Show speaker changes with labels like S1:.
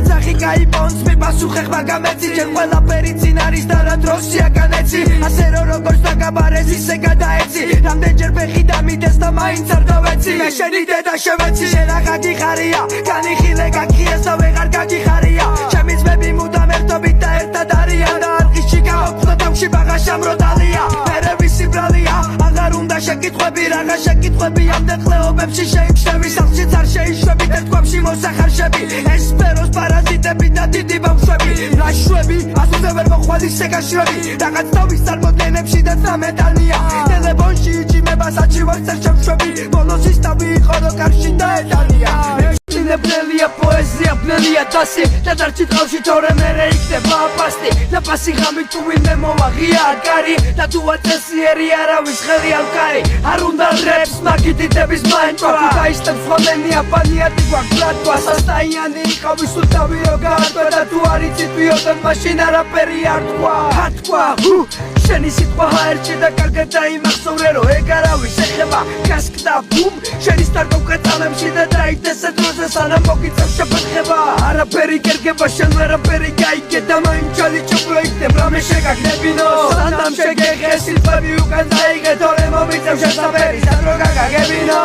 S1: ცეცხი გაიპონს მიპასუხე ხმა გამეცი ჯერ ყველაფერი წინ არის და რა დროსია განეცი ასე როგორც დაგაბარეს ისე გადაეცი რამდენჯერ ფეხი დამიდეს და მაინც არ გავეცი მე შენი დედა შევეცი შენ აღარ გიხარია განიხილე გაქიეს და ვეღარ გაგიხარია ჩემი ძმები მუდამ ერთობით და ერთად არიან და არყიში გამოგხვდა თავში ბაღაშა მროდალია მერე ვისი ბრალია აღარ უნდა შეკითხვები რაღა შეკითხვები ამდენ ყლეობებში შეიმჩნევი სახლშიც არ შეიშვები ერთგვარში მოსახარშები ეს სფეროს პარაზიტები და დიდი ბავშვები ლაშვები ასზე ვერ მოხვედი შეგაშრები რაღაც თავის წარმოდგენებში და სამედალია ტელეფონში იჭიმება საჩივარ წერჩევშვები ბოლოს ისტავი იყო რო კარში დაედალია Pnelia poezia, pnelia tasi Da darci trawshi tore mere ikdeba pasti Da pasi gami tuwi memo magia alkari Da tua tesi eri aravis kheli alkari Arunda reps magiti debis main Twaku da istem flameni apani atigwa gladwa Sastaiani kavis utavi yoga atwa Da tuari citvi odan machina raperi artwa Hatwa, შენი სიტყვა ჰაერჩი და კარგად დაიმახსოვრე რომ ეგ არავის ეხება გასკ და ბუმ შენი სტარტოპ კეთილებში და დაიდეს დროზე სანამ მოგიწევს შეფერხება არაფერი კერგება შენ ვერაფერი გაიგე და მაინც ჩალი ჩუკლო იქნებ რამე შეგაგდებინო სანამ შეგეხე სიტყვები უკან დაიგე თორე მომიწევ შესაფერი სადრო გაგაგებინო